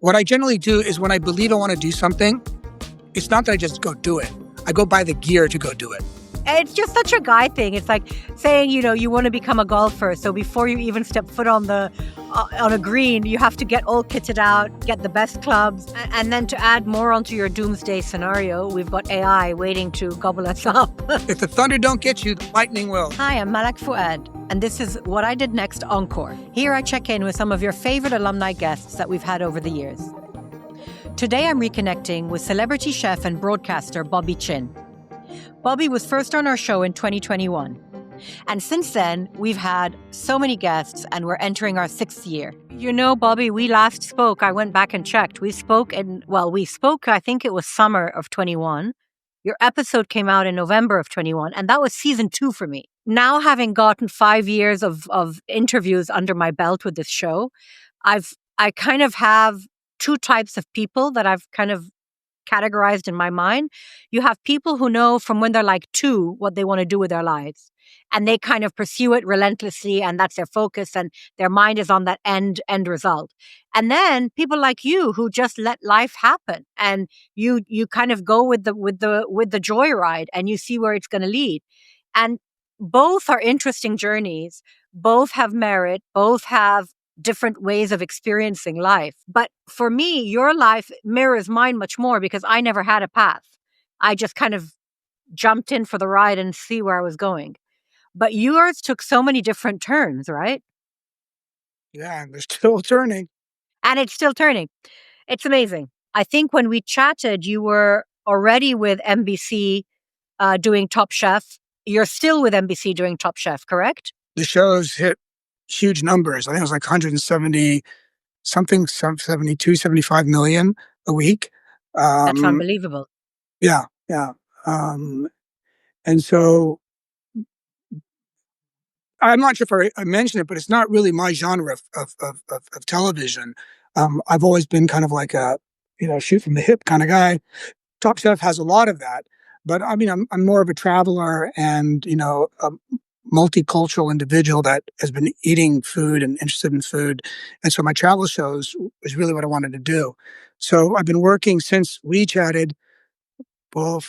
What I generally do is when I believe I want to do something, it's not that I just go do it. I go buy the gear to go do it. It's just such a guy thing. It's like saying, you want to become a golfer. So before you even step foot on a green, you have to get all kitted out, get the best clubs. And then to add more onto your doomsday scenario, we've got AI waiting to gobble us up. If the thunder don't get you, the lightning will. Hi, I'm Malak Fuad, and this is What I Did Next Encore. Here I check in with some of your favorite alumni guests that we've had over the years. Today I'm reconnecting with celebrity chef and broadcaster Bobby Chinn. Bobby was first on our show in 2021. And since then, we've had so many guests and we're entering our 6th year. Bobby, we last spoke, I went back and checked. We spoke, I think it was summer of 21. Your episode came out in November of 21, and that was season 2 for me. Now, having gotten 5 years of interviews under my belt with this show, I kind of have 2 types of people that I've kind of categorized in my mind. You have people who know from when they're like 2 what they want to do with their lives, and they kind of pursue it relentlessly, and that's their focus, and their mind is on that end result. And then people like you who just let life happen, and you kind of go with the joyride, and you see where it's going to lead. And both are interesting journeys. Both have merit. Both have different ways of experiencing life. But for me, your life mirrors mine much more because I never had a path. I just kind of jumped in for the ride and see where I was going. But yours took so many different turns, right? Yeah, and they're still turning. And it's still turning. It's amazing. I think when we chatted, you were already with NBC doing Top Chef. You're still with NBC doing Top Chef, correct? The show's hit huge numbers. I think it was like 170 something, 72, 75 million a week. That's unbelievable. Yeah. And so I'm not sure if I mentioned it, but it's not really my genre of television. I've always been kind of like a, shoot from the hip kind of guy. Top Chef has a lot of that, but I mean, I'm more of a traveler and, a multicultural individual that has been eating food and interested in food. And so my travel shows was really what I wanted to do. So I've been working since we chatted, well,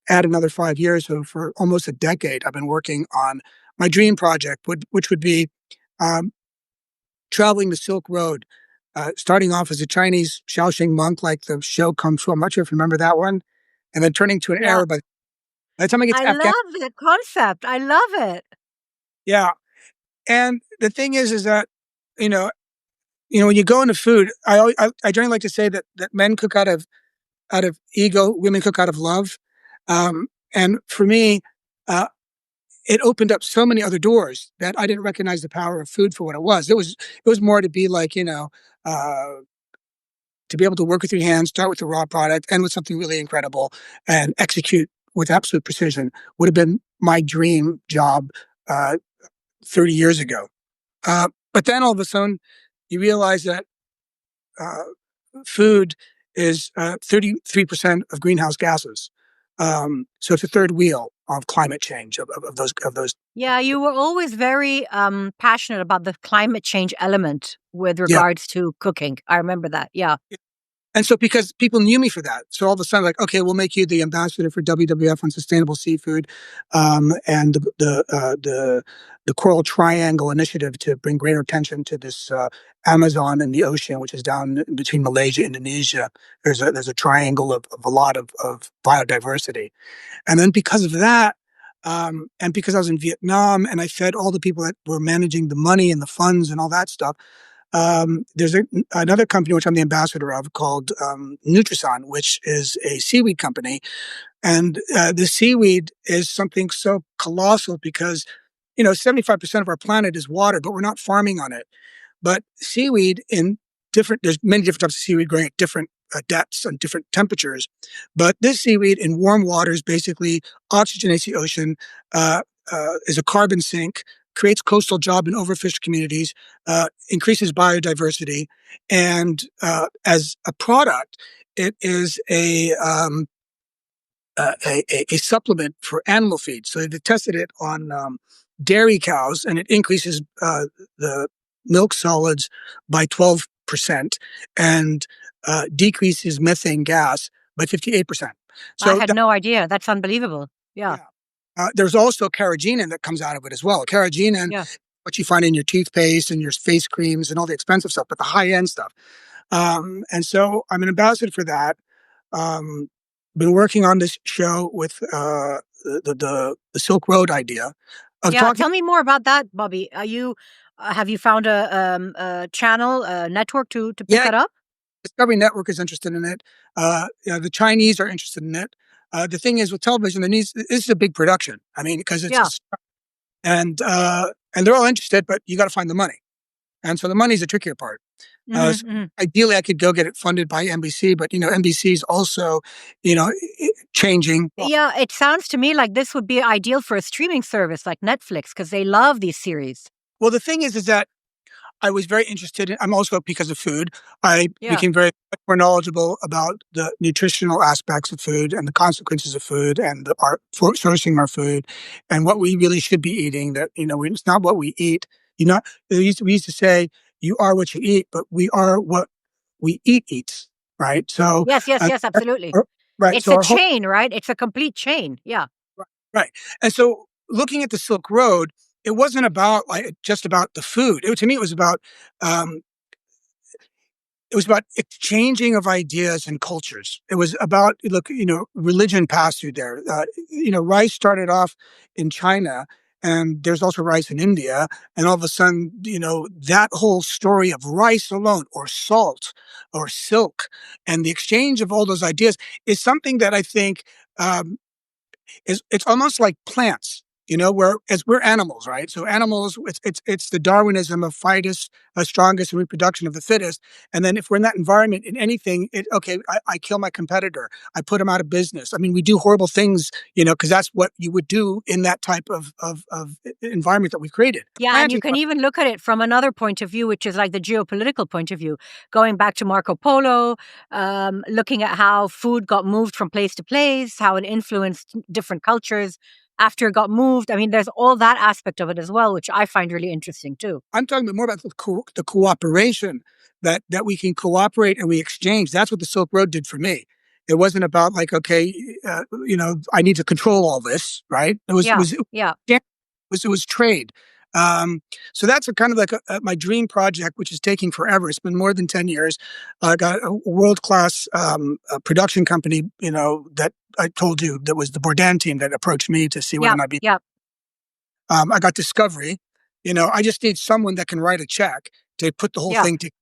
add another 5 years. So for almost a decade, I've been working on my dream project, which would be traveling the Silk Road, starting off as a Chinese Shaoxing monk, like the show comes from. I'm not sure if you remember that one, and then turning to an Arab. By the time I get to love the concept. I love it. Yeah. And the thing is that, when you go into food, I generally like to say that men cook out of ego, women cook out of love. And for me, it opened up so many other doors that I didn't recognize the power of food for what it was. It was more to be like, to be able to work with your hands, start with the raw product, end with something really incredible, and execute with absolute precision would have been my dream job 30 years ago. But then all of a sudden, you realize that food is 33% of greenhouse gases. So it's a third wheel of climate change of those. Yeah, you were always very passionate about the climate change element with regards to cooking. I remember that. Yeah. And so because people knew me for that, so all of a sudden, like, okay, we'll make you the ambassador for WWF on sustainable seafood, and the Coral Triangle initiative to bring greater attention to this Amazon and the ocean, which is down between Malaysia and Indonesia. There's a triangle of a lot of biodiversity, and then because of that, and because I was in Vietnam and I fed all the people that were managing the money and the funds and all that stuff. There's another company which I'm the ambassador of called Nutrisan, which is a seaweed company. And the seaweed is something so colossal because, 75% of our planet is water, but we're not farming on it. But seaweed there's many different types of seaweed growing at different depths and different temperatures. But this seaweed in warm waters basically oxygenates the ocean, is a carbon sink, creates coastal job and overfished communities, increases biodiversity, and as a product, it is a supplement for animal feed. So they tested it on dairy cows, and it increases the milk solids by 12%. and decreases methane gas by 58%. I So had no idea. That's unbelievable. Yeah. yeah. There's also carrageenan that comes out of it as well. Carrageenan, Yeah. what you find in your toothpaste and your face creams and all the expensive stuff, but the high end stuff. And so I'm an ambassador for that. Um, been working on this show with the Silk Road idea of Yeah. talking. Tell me more about that, Bobby. Have you found a channel, a network to pick Yeah, that up? Discovery Network is interested in it. The Chinese are interested in it. The thing is with television, this is a big production. I mean, because Yeah. and they're all interested, but you got to find the money, and so the money's the trickier part. So Hmm. ideally, I could go get it funded by NBC, but NBC is also, changing. Yeah, it sounds to me like this would be ideal for a streaming service like Netflix because they love these series. Well, the thing is that I was very interested in. I'm also because of food. I Yeah. became very much more knowledgeable about the nutritional aspects of food and the consequences of food and for sourcing our food and what we really should be eating. That it's not what we eat. We used to say you are what you eat, but we are what we eat eats. Right. So Yes, yes, uh, yes, absolutely. right. It's So a our whole chain, right? It's a complete chain. Yeah. right. And so looking at the Silk Road, it wasn't about just about the food. To me, um, it was about exchanging of ideas and cultures. It was about, look, religion passed through there. Rice started off in China, and there's also rice in India. And all of a sudden, that whole story of rice alone, or salt, or silk, and the exchange of all those ideas is something that I think um, it's almost like plants, whereas we're animals, right? So animals, it's the Darwinism of fittest, strongest, and reproduction of the fittest. And then if we're in that environment in anything, I kill my competitor, I put him out of business. I mean, we do horrible things, because that's what you would do in that type of environment that we've created. The Yeah, and plant you can even look at it from another point of view, which is like the geopolitical point of view, going back to Marco Polo, looking at how food got moved from place to place, how it influenced different cultures after it got moved. I mean, there's all that aspect of it as well, which I find really interesting too. I'm talking more about the cooperation that we can cooperate and we exchange. That's what the Silk Road did for me. It wasn't about like, okay, I need to control all this, right? Yeah, yeah, It was trade. Um, so that's a kind of like my dream project, which is taking forever. It's been more than 10 years. I got a world class production company, that I told you that was the Bourdain team that approached me to see whether yeah, or not yeah, I got Discovery. I just need someone that can write a check to put the whole yeah, thing together.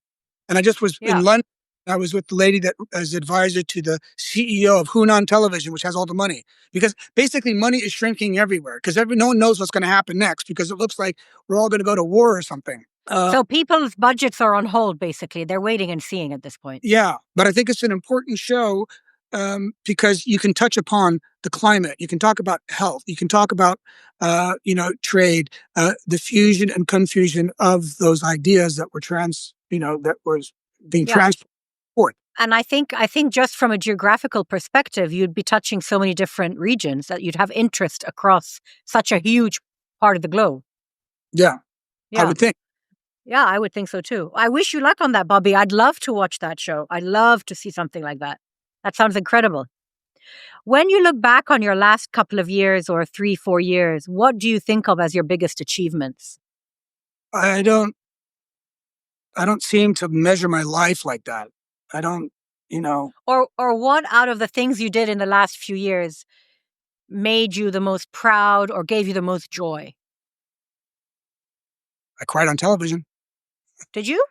And I just was in yeah. London. I was with the lady that is advisor to the CEO of Hunan Television, which has all the money. Because basically, money is shrinking everywhere. Because no one knows what's going to happen next. Because it looks like we're all going to go to war or something. So people's budgets are on hold, basically. They're waiting and seeing at this point. Yeah, but I think it's an important show because you can touch upon the climate, you can talk about health, you can talk about trade, the fusion and confusion of those ideas that were that was being Yeah. transported. And I think just from a geographical perspective, you'd be touching so many different regions that you'd have interest across such a huge part of the globe. Yeah, I Yeah. would think. Yeah, I would think so too. I wish you luck on that, Bobby. I'd love to watch that show. I'd love to see something like that. That sounds incredible. When you look back on your last couple of years or 3, 4 years, what do you think of as your biggest achievements? I don't. I don't seem to measure my life like that. I don't. Or what out of the things you did in the last few years made you the most proud or gave you the most joy? I cried on television. Did you?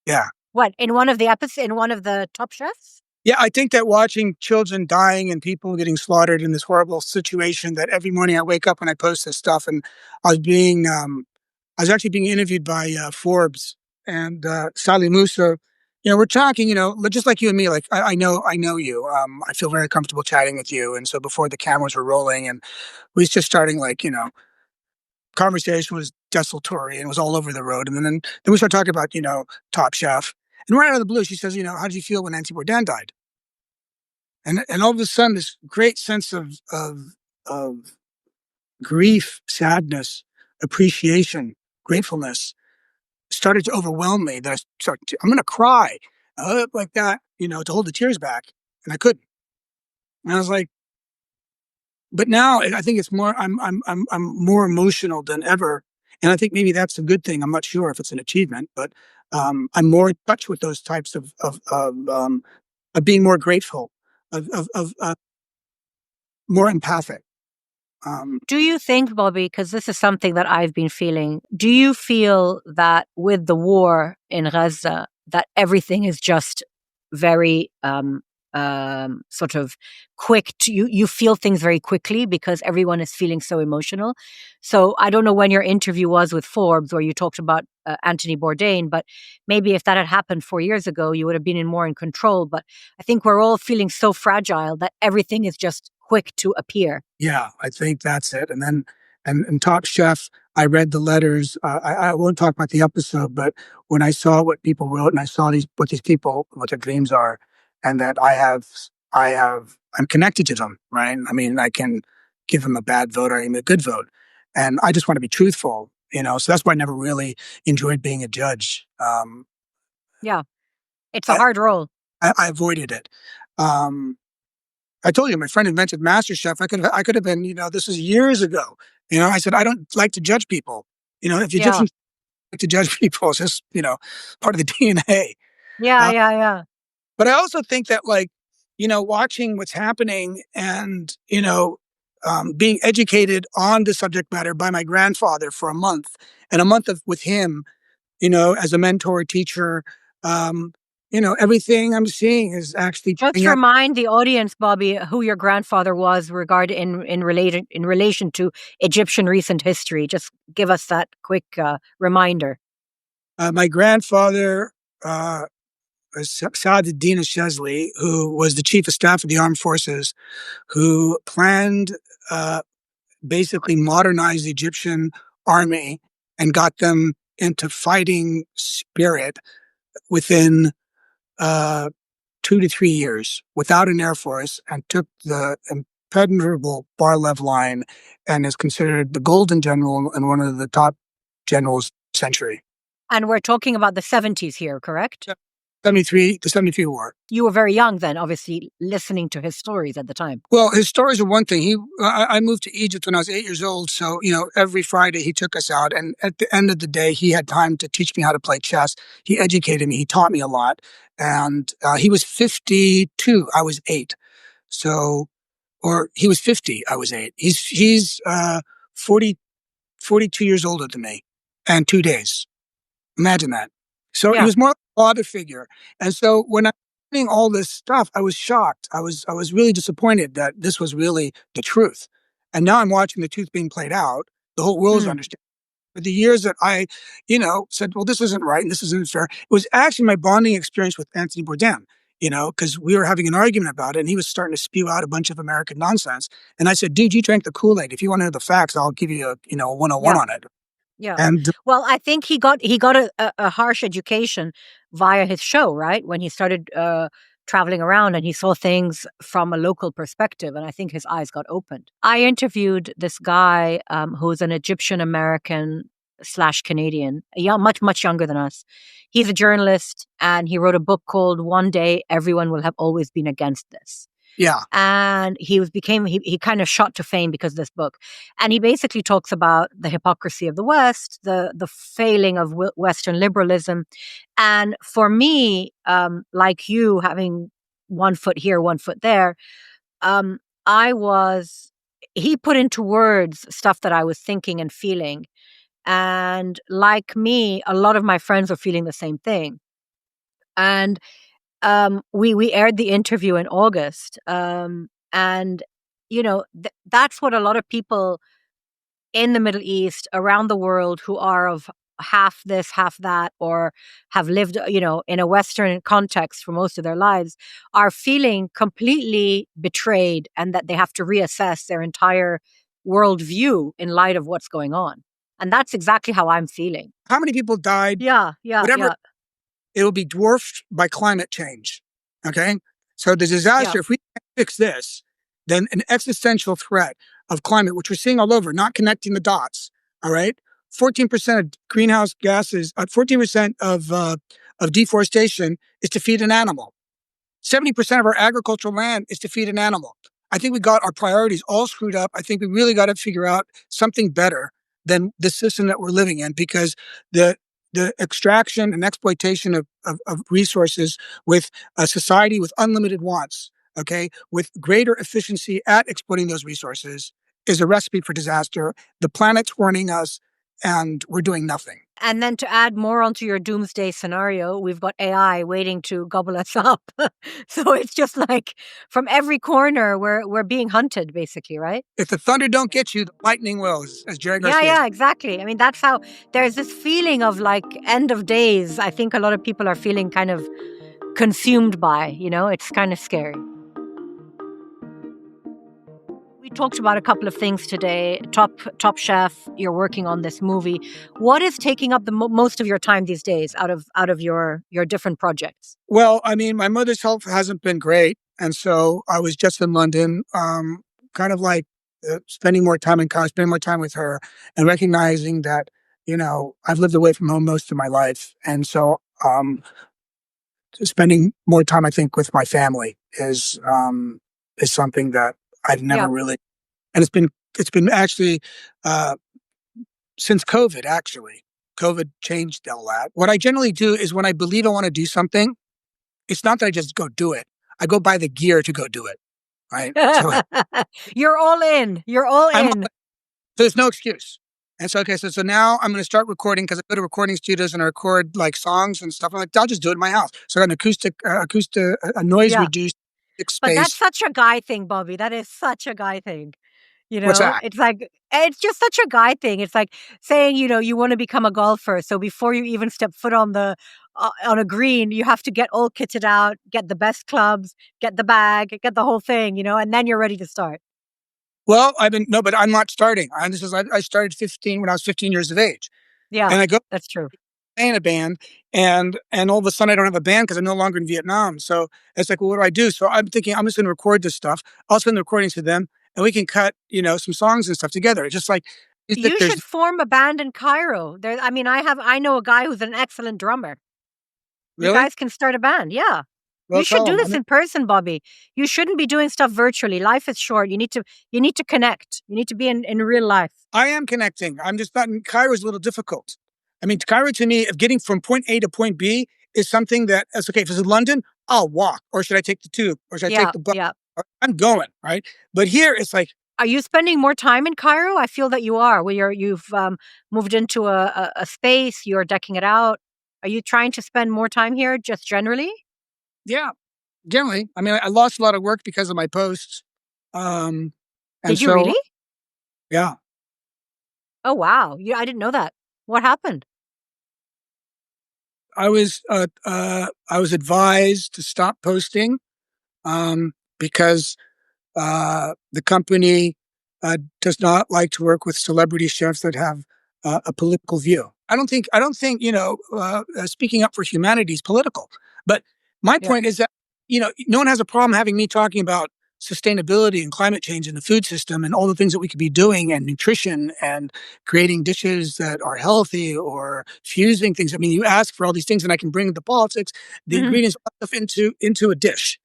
Yeah. What, in one of the episodes, in one of the Top Chefs? Yeah, I think that watching children dying and people getting slaughtered in this horrible situation, that every morning I wake up and I post this stuff, and I was actually being interviewed by Forbes and Sally Musa. We're talking, just like you and me. Like I know you. I feel very comfortable chatting with you. And so before the cameras were rolling, and we was just starting, conversation was desultory and it was all over the road. And then we started talking about Top Chef. And right out of the blue, she says, how did you feel when Nancy Bourdain died? And all of a sudden, this great sense of grief, sadness, appreciation, gratefulness started to overwhelm me that I'm going to cry like that, to hold the tears back. And I couldn't. And I was like, but now I think it's more, I'm more emotional than ever. And I think maybe that's a good thing. I'm not sure if it's an achievement, but I'm more in touch with those types of being more grateful, of more empathic. Um, Do you think, Bobby, because this is something that I've been feeling, do you feel that with the war in Gaza, that everything is just very sort of quick to you feel things very quickly because everyone is feeling so emotional? So I don't know when your interview was with Forbes where you talked about Anthony Bourdain, but maybe if that had happened 4 years ago, you would have been more in control. But I think we're all feeling so fragile that everything is just quick to appear. Yeah, I think that's it. And then, and Top Chef, I read the letters. I won't talk about the episode, but when I saw what people wrote and I saw what these people, what their dreams are, and that I'm connected to them, right? I mean, I can give them a bad vote or even a good vote. And I just want to be truthful, so that's why I never really enjoyed being a judge. Yeah, it's a I, hard role. I avoided it. Um, I told you my friend invented MasterChef. I could have been, this was years ago. I said I don't like to judge people. If the Yeah. Egyptians like to judge people, it's just, part of the DNA. Yeah, Uh, yeah, yeah. but I also think that watching what's happening and, being educated on the subject matter by my grandfather for a month and a month with him, as a mentor, teacher, um, everything I'm seeing is actually Just playing out. remind the audience, Bobby, who your grandfather was regard in relation to Egyptian recent history. Just give us that quick reminder. My grandfather, Saaduddin Shazli, who was the chief of staff of the armed forces, who planned, basically modernized the Egyptian army and got them into fighting spirit within, uh, 2 to 3 years without an air force, and took the impenetrable Bar-Lev line, and is considered the golden general and one of the top generals of the century. And we're talking about the 70s here, correct? 73 war. You were very young then, obviously, listening to his stories at the time. Well, his stories are one thing. I moved to Egypt when I was 8 years old. So, every Friday he took us out. And at the end of the day, he had time to teach me how to play chess. He educated me. He taught me a lot. And he was 52. I was 8. So, or he was 50. I was 8. He's 40, 42 years older than me and 2 days. Imagine that. So he Yeah. was more like a father figure. And so when I'm reading all this stuff, I was shocked. I was really disappointed that this was really the truth. And now I'm watching the truth being played out. The whole world's Mm, understanding. For the years that I, said, well, this isn't right and this isn't fair. It was actually my bonding experience with Anthony Bourdain, because we were having an argument about it and he was starting to spew out a bunch of American nonsense. And I said, dude, you drank the Kool-Aid. If you want to know the facts, I'll give you a 101 yeah. on it. Yeah. And Well, I think he got a harsh education via his show, right? When he started traveling around and he saw things from a local perspective, and I think his eyes got opened. I interviewed this guy who's an Egyptian American slash Canadian, much younger than us. He's a journalist, and he wrote a book called "One Day Everyone Will Have Always Been Against This." yeah, And he kind of shot to fame because of this book, and he basically talks about the hypocrisy of the West, the failing of Western liberalism. And for me, like you, having one foot here, one foot there, um, I was he put into words stuff that I was thinking and feeling, and like me, a lot of my friends are feeling the same thing. And we aired the interview in August, and that's what a lot of people in the Middle East, around the world, who are of half this, half that, or have lived, in a Western context for most of their lives, are feeling completely betrayed, and that they have to reassess their entire worldview in light of what's going on. And that's exactly how I'm feeling. how many people died? Yeah, yeah, Whatever, yeah, it will be dwarfed by climate change. Okay. So the yeah, disaster, if we can't fix this, then an existential threat of climate, which we're seeing all over, not connecting the dots. All right. 14% of greenhouse gases, 14% of deforestation is to feed an animal. 70% of our agricultural land is to feed an animal. I think we got our priorities all screwed up. I think we really got to figure out something better than the system that we're living in, because the the extraction and exploitation of resources with a society with unlimited wants, okay, with greater efficiency at exploiting those resources is a recipe for disaster. The planet's warning us, and we're doing nothing. And then to add more onto your doomsday scenario, we've got AI waiting to gobble us up. So it's just like from every corner, we're being hunted, basically, right? If the thunder don't get you, the lightning will, as Jerry Yeah, Garcia. yeah, exactly. I mean, that's how there's this feeling of like end of days. I think a lot of people are feeling kind of consumed by, it's kind of scary. We talked about a couple of things today. Top Chef, you're working on this movie. What is taking up the most of your time these days out of your different projects? Well, I mean, my mother's health hasn't been great, and so I was just in London, kind of like spending more time in college, spending more time with her, and recognizing that I've lived away from home most of my life, and so spending more time, I think, with my family is something that I've Yeah. never really, and it's been actually uh, since COVID. Actually, COVID changed all that. What I generally do is when I believe I want to do something, it's not that I just go do it. I go buy the gear to go do it. Right. So You're all in. You're all I'm in. there's no excuse. And so, okay, so now I'm going to start recording, because I go to recording studios and I record like songs and stuff. I'm like, I'll just do it in my house. So I got an a noise Yeah. reduced But that's space. such a guy thing, Bobby. That is such a guy thing. What's that? It's like, it's just such a guy thing. It's like saying, you want to become a golfer. So before you even step foot on on a green, you have to get all kitted out, get the best clubs, get the bag, get the whole thing, and then you're ready to start. Well, no, but I'm not starting. I started 15 when I was 15 years of age, Yeah, and I go that's true. in a band, and all of a sudden I don't have a band because I'm no longer in Vietnam. So it's like, well, what do I do? So I'm thinking I'm just going to record this stuff. I'll send the recordings to them, and we can cut, some songs and stuff together. It's just like, is that You there's should form a band in Cairo. I mean, I know a guy who's an excellent drummer. You really guys can start a band. Yeah. well. You should Tell do them. this in person, Bobby. You shouldn't be doing stuff virtually. Life is short. You need to connect. You need to be in real life. I am connecting. I'm just not. Cairo is a little difficult. I mean, Cairo to me, of getting from point A to point B is something that's okay. If it's in London, I'll walk, or should I take the tube, or should I take Yeah, the bus? yeah. I'm going, right. But here, it's like, Are you spending more time in Cairo? I feel that you are. Where you've moved into a space. You're decking it out. Are you trying to spend more time here, just generally? yeah, generally. I mean, I lost a lot of work because of my posts, um, and Did you so really? yeah, Oh wow! I didn't know that. What happened? I was advised to stop posting, because the company does not like to work with celebrity chefs that have a political view. I don't think speaking up for humanity is political. But my Yeah. point is that no one has a problem having me talking about sustainability and climate change in the food system and all the things that we could be doing, and nutrition, and creating dishes that are healthy, or fusing things. I mean, you ask for all these things, and I can bring the politics, the Mhm. ingredients, stuff into a dish.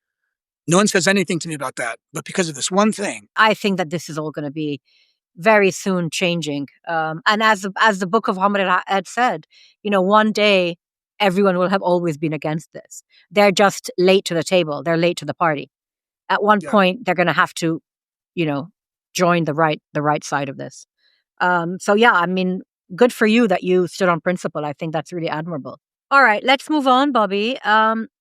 No one says anything to me about that, but because of this one thing. I think that this is all going to be very soon changing. And as the book of Muhammad had said, one day everyone will have always been against this. They're just late to the table. They're late to the party. At one Yeah. point, they're going to have to, you know, join the right side of this. So yeah, I mean, good for you that you stood on principle. I think that's really admirable. All right, let's move on, Bobby.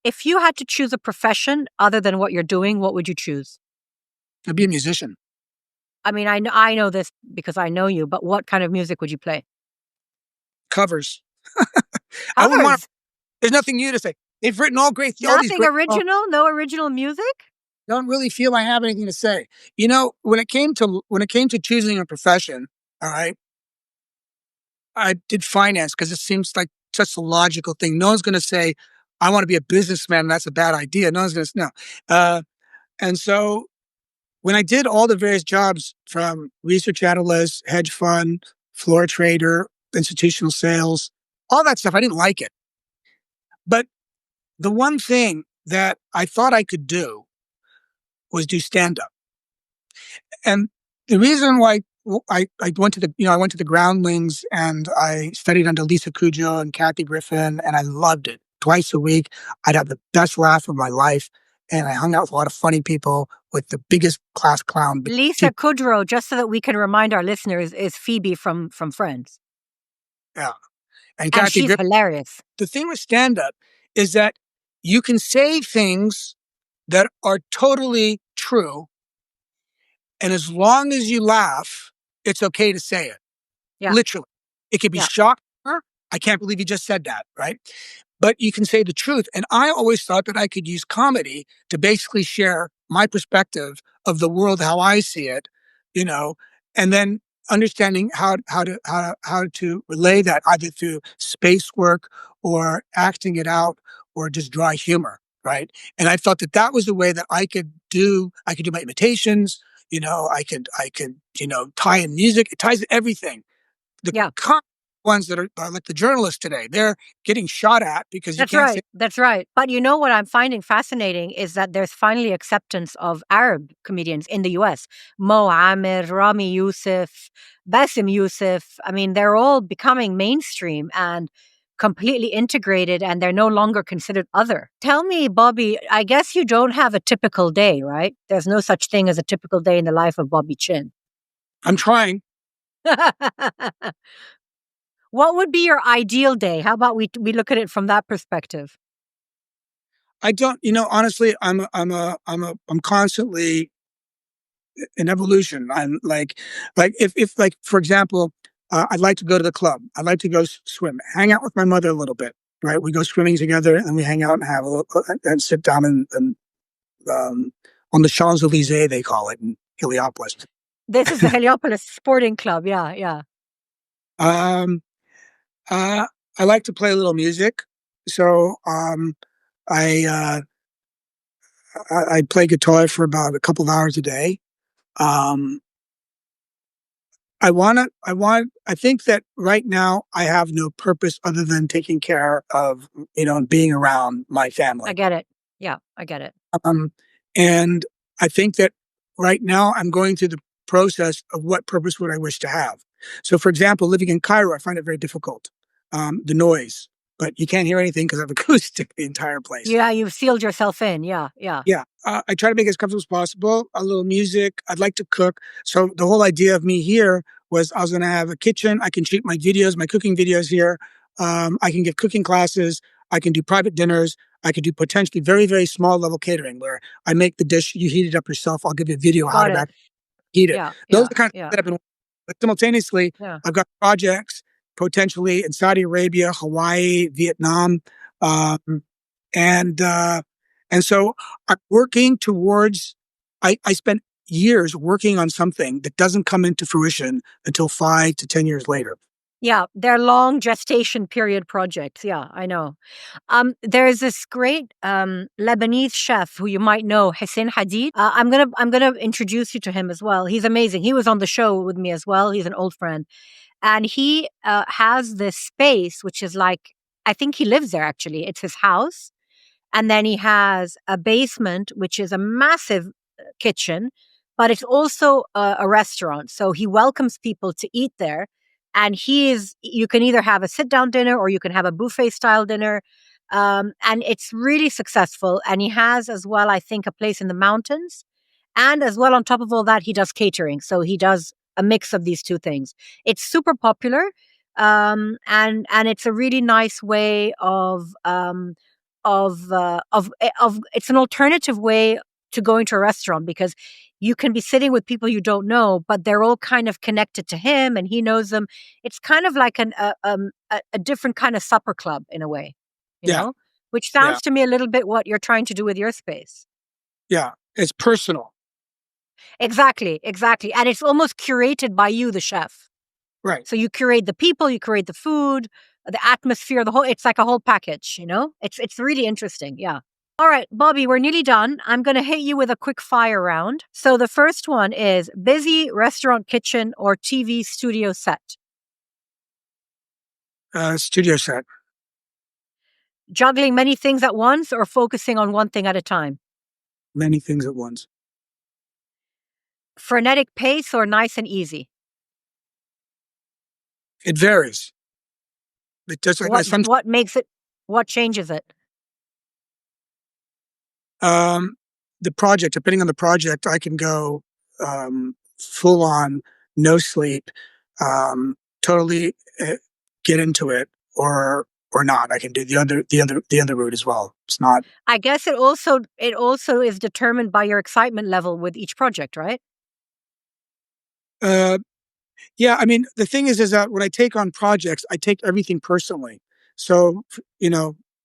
If you had to choose a profession other than what you're doing, what would you choose? I'd be a musician. I mean, I know this because I know you, but what kind of music would you play? Covers. I wouldn't want. Covers. There's nothing new to say. They've written all these Nothing great songs. original? No original music? Don't really feel I have anything to say. When it came to choosing a profession, all right, I did finance because it seems like such a logical thing. No one's going to say, "I want to be a businessman." And that's a bad idea. No one's going to no. And so when I did all the various jobs, from research analyst, hedge fund, floor trader, institutional sales, all that stuff. I didn't like it. But the one thing that I thought I could do was do stand up. And the reason why I went to I went to the Groundlings and I studied under Lisa Kudrow and Kathy Griffin, and I loved it. Twice a week, I'd have the best laugh of my life, and I hung out with a lot of funny people with the biggest class clown. Lisa Kudrow, just so that we can remind our listeners, is Phoebe from Friends. Yeah, and And Kathy she's Griffin. hilarious. The thing with stand up is that you can say things that are totally true, and as long as you laugh, it's okay to say it. Yeah. Literally. It could be Yeah. shock. I can't believe you just said that, right? But you can say the truth. And I always thought that I could use comedy to basically share my perspective of the world, how I see it, you know, and then understanding how to relay that either through space work or acting it out or just dry humor, right? And I felt that that was the way that I could do my imitations, tie in music. It ties everything. The ones that are like the journalists today, they're getting shot at because you can't say. That's right. But you know what I'm finding fascinating is that there's finally acceptance of Arab comedians in the US. Mo Amir, Rami Youssef, Bassem Youssef. I mean, they're all becoming mainstream and completely integrated, and they're no longer considered other. Tell me, Bobby, I guess you don't have a typical day, right? There's no such thing as a typical day in the life of Bobby Chinn. I'm trying. What would be your ideal day? How about we look at it from that perspective? I don't, honestly, I'm constantly in evolution. I'm like if like, for example, I'd like to go to the club. I'd like to go swim, hang out with my mother a little bit, right? We go swimming together and we hang out and have a little, and sit down and on the Champs-Elysees, they call it in Heliopolis. This is the Heliopolis Sporting Club. Yeah, yeah. I like to play a little music. So, I play guitar for about a couple of hours a day. Um, I think that right now I have no purpose other than taking care of, and being around my family. I get it. Yeah, I get it. And I think that right now I'm going through the process of what purpose would I wish to have. So, for example, living in Cairo, I find it very difficult. The noise, but you can't hear anything because of acoustic, the entire place. Yeah, you've sealed yourself in. Yeah, yeah. Yeah. I try to make it as comfortable as possible, a little music. I'd like to cook. So the whole idea of me here was I was going to have a kitchen. I can shoot my videos, my cooking videos here. I can give cooking classes. I can do private dinners. I could do potentially very, very small level catering where I make the dish, you heat it up yourself. I'll give you a video how to heat it. Yeah, Those are the kind of things that I've been. But simultaneously, I've got projects potentially in Saudi Arabia, Hawaii, Vietnam, and so I'm working towards. I spent years working on something that doesn't come into fruition until 5 to 10 years later. Yeah, they're long gestation period projects. Yeah, I know. There's this great Lebanese chef who you might know, Hussein Hadid. I'm gonna introduce you to him as well. He's amazing. He was on the show with me as well. He's an old friend, and he has this space which is like, I think he lives there actually. It's his house, and then he has a basement which is a massive kitchen, but it's also a restaurant. So he welcomes people to eat there. And you can either have a sit down dinner or you can have a buffet style dinner. And it's really successful. And he has as well, I think, a place in the mountains. And as well, on top of all that, he does catering. So he does a mix of these two things. It's super popular. And it's a really nice way it's an alternative way to going to a restaurant because you can be sitting with people you don't know, but they're all kind of connected to him and he knows them. It's kind of like a different kind of supper club in a way, you know, which sounds to me a little bit what you're trying to do with your space. Yeah, it's personal. Exactly. And it's almost curated by you, the chef. Right. So you curate the people, you curate the food, the atmosphere, it's like a whole package, you know? It's really interesting. Yeah. All right, Bobby, we're nearly done. I'm going to hit you with a quick fire round. So the first one is busy restaurant kitchen or TV studio set. Studio set. Juggling many things at once or focusing on one thing at a time? Many things at once. Frenetic pace or nice and easy? It varies. It does. What makes it, what changes it? Um, the project, depending on the project, I can go full on, no sleep, totally get into it, or not. I can do the other route as well. It's not. I guess it also is determined by your excitement level with each project, right? Uh, yeah, I mean, the thing is that when I take on projects, I take everything personally. So,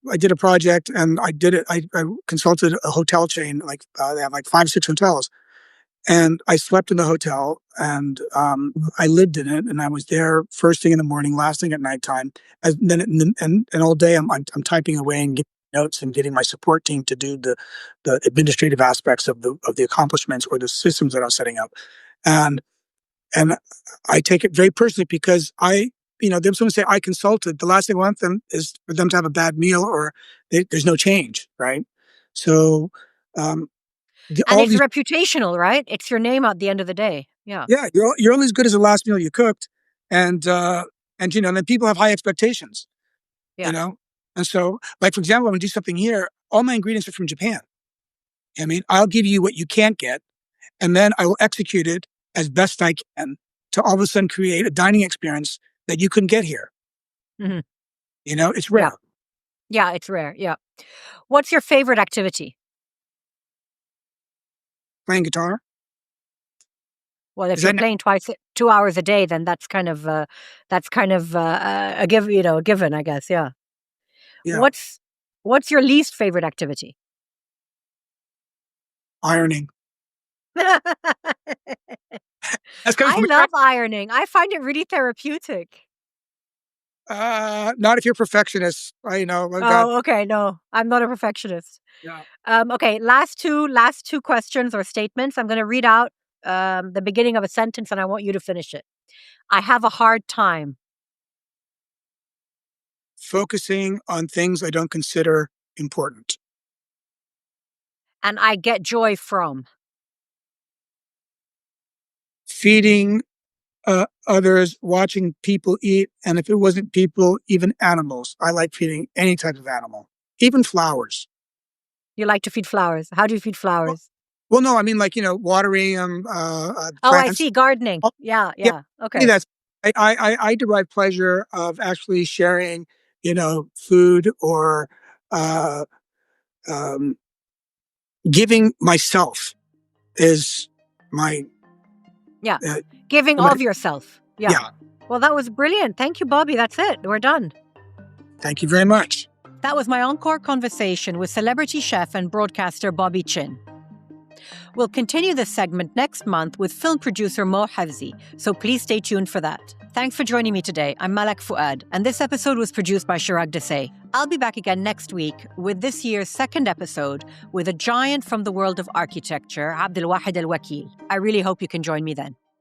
I did a project and I did it. I consulted a hotel chain, like they have like 5, 6 hotels, and I slept in the hotel, and I lived in it, and I was there first thing in the morning, last thing at nighttime, and all day I'm typing away and getting notes and getting my support team to do the administrative aspects of the accomplishments or the systems that I was setting up, and and I take it very personally because them someone say I consulted. The last thing I want them is for them to have a bad meal or there's no change, right? So um, And all it's these. reputational, right? It's your name at the end of the day. Yeah. Yeah, you're only as good as the last meal you cooked, and then people have high expectations, Yeah. you know, and so, like for example, when we do something here, all my ingredients are from Japan. I mean, I'll give you what you can't get, and then I will execute it as best I can to all of a sudden create a dining experience that you couldn't get here. Hmm. It's Yeah. rare. Yeah, it's rare. Yeah. What's your favorite activity? Playing guitar. Well, if Is you're that playing 2 hours a day, then that's kind of a given, I guess. Yeah. yeah, What's your least favorite activity? ironing. That's coming I from love ironing. I find it really therapeutic. not if you're perfectionist. I got. Oh, okay. No, I'm not a perfectionist. Yeah. Okay, last two questions or statements. I'm going to read out the beginning of a sentence, and I want you to finish it. I have a hard time. Focusing on things I don't consider important. And I get joy from. Feeding others, watching people eat, and if it wasn't people, even animals. I like feeding any type of animal, even flowers. You like to feed flowers. How do you feed Well, flowers? well no, I mean like watering Oh, I plants. see. Gardening. Oh, Yeah, yeah, yeah. maybe Okay. that's. I derive pleasure of actually sharing, food or uh, um, giving myself is my Yeah. uh, Giving my of yourself. Yeah. yeah. Well, that was brilliant. Thank you, Bobby. That's it. We're done. Thank you very much. That was my Encore conversation with celebrity chef and broadcaster Bobby Chinn. We'll continue this segment next month with film producer Mo Hafzi, so please stay tuned for that. Thanks for joining me today. I'm Malak Fuad, and this episode was produced by Chirag Desai. I'll be back again next week with this year's second episode with a giant from the world of architecture, Abdel Wahid Al Wakil. I really hope you can join me then.